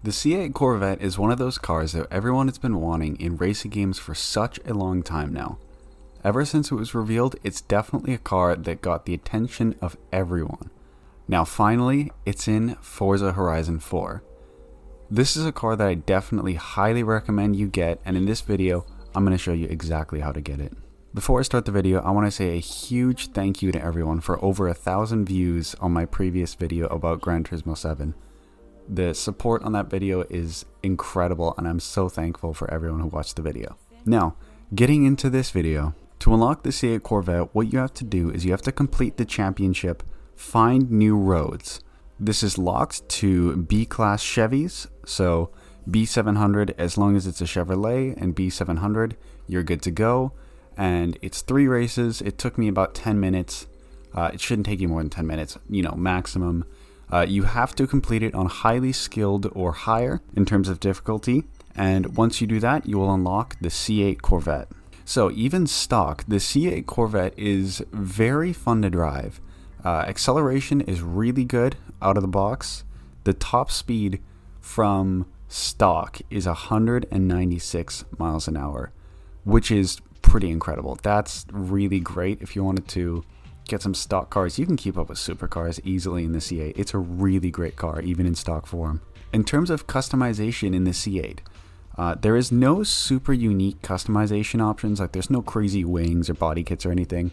The C8 Corvette is one of those cars that everyone has been wanting in racing games for such a long time now. Ever since it was revealed, it's definitely a car that got the attention of everyone. Now finally, it's in Forza Horizon 4. This is a car that I definitely highly recommend you get, and in this video, I'm going to show you exactly how to get it. Before I start the video, I want to say a huge thank you to everyone for over 1,000 views on my previous video about Gran Turismo 7. The support on that video is incredible, and I'm so thankful for everyone who watched the video. Now, getting into this video, to unlock the C8 Corvette, what you have to do is you have to complete the championship, Find New Roads. This is locked to B-Class Chevys, so B700, as long as it's a Chevrolet, and B700, you're good to go. And it's 3 races. It took me about 10 minutes. It shouldn't take you more than 10 minutes, maximum. You have to complete it on highly skilled or higher in terms of difficulty, and once you do that, you will unlock the C8 Corvette. So even stock, the C8 Corvette is very fun to drive. Acceleration is really good out of the box. The top speed from stock is 196 miles an hour, which is pretty incredible. That's really great if you wanted to get some stock cars. You can keep up with supercars easily in the C8. It's a really great car, even in stock form. In terms of customization in the C8, there is no super unique customization options, like there's no crazy wings or body kits or anything.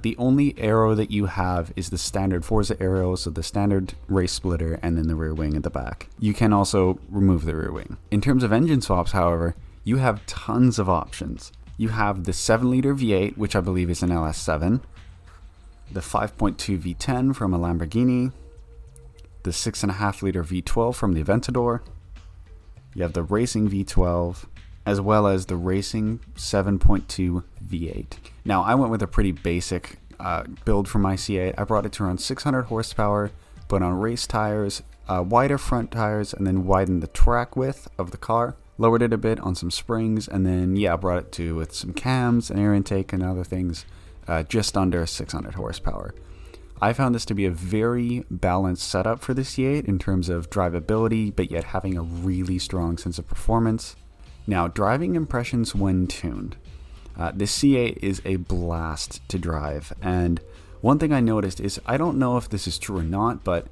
The only arrow that you have is the standard Forza arrow, so the standard race splitter and then the rear wing at the back. You can also remove the rear wing. In terms of engine swaps, however, you have tons of options. You have the 7-liter V8, which I believe is an LS7, the 5.2 V10 from a Lamborghini, the 6.5-liter V12 from the Aventador, you have the racing V12, as well as the racing 7.2 V8. Now, I went with a pretty basic build for my C8. I brought it to around 600 horsepower, put on race tires, wider front tires, and then widened the track width of the car. Lowered it a bit on some springs, and then, I brought it to with some cams, an air intake, and other things, just under 600 horsepower. I found this to be a very balanced setup for the C8 in terms of drivability, but yet having a really strong sense of performance. Now, driving impressions when tuned. The C8 is a blast to drive, and one thing I noticed is, I don't know if this is true or not, but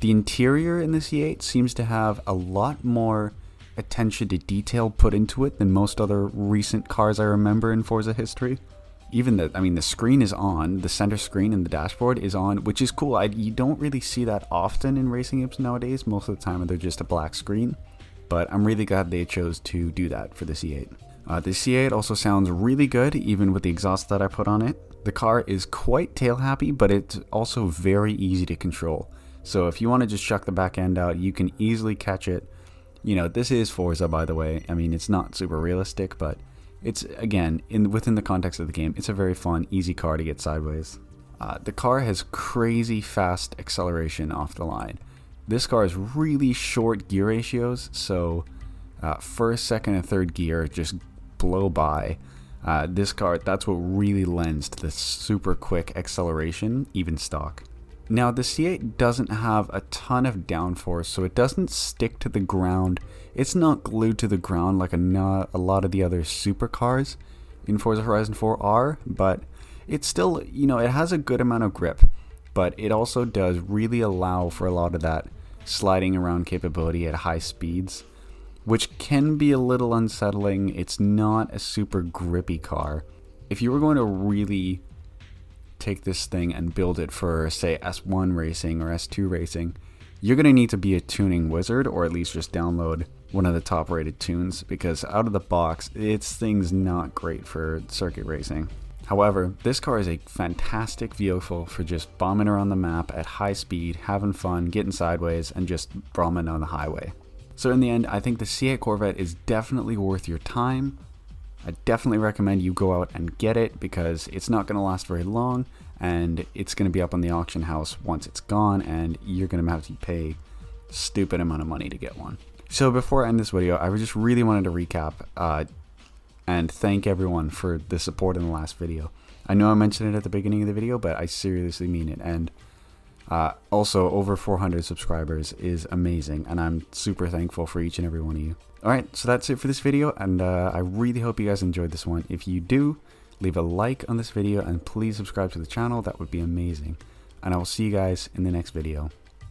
the interior in the C8 seems to have a lot more attention to detail put into it than most other recent cars I remember in Forza history. Even the screen is on, the center screen in the dashboard is on, which is cool. You don't really see that often in racing games nowadays. Most of the time they're just a black screen, but I'm really glad they chose to do that for the C8. The C8 also sounds really good, even with the exhaust that I put on it. The car is quite tail happy, but it's also very easy to control. So if you want to just chuck the back end out, you can easily catch it. This is Forza, by the way. It's not super realistic, but it's, again, within the context of the game, it's a very fun, easy car to get sideways. The car has crazy fast acceleration off the line. This car has really short gear ratios, so first, second, and third gear just blow by. This car, that's what really lends to the super quick acceleration, even stock. Now, the C8 doesn't have a ton of downforce, so it doesn't stick to the ground. It's not glued to the ground like a lot of the other supercars in Forza Horizon 4 are, but it's still, it has a good amount of grip, but it also does really allow for a lot of that sliding around capability at high speeds, which can be a little unsettling. It's not a super grippy car. If you were going to really take this thing and build it for, say, S1 racing or S2 racing, you're going to need to be a tuning wizard, or at least just download one of the top rated tunes, because out of the box, this thing's not great for circuit racing. However, this car is a fantastic vehicle for just bombing around the map at high speed, having fun, getting sideways, and just bombing on the highway. So in the end, I think the C8 Corvette is definitely worth your time. I definitely recommend you go out and get it, because it's not going to last very long, and it's going to be up on the auction house once it's gone, and you're going to have to pay a stupid amount of money to get one. So before I end this video, I just really wanted to recap and thank everyone for the support in the last video. I know I mentioned it at the beginning of the video, but I seriously mean it, and Also, over 400 subscribers is amazing, and I'm super thankful for each and every one of you. Alright, so that's it for this video, and I really hope you guys enjoyed this one. If you do, leave a like on this video, and please subscribe to the channel. That would be amazing. And I will see you guys in the next video.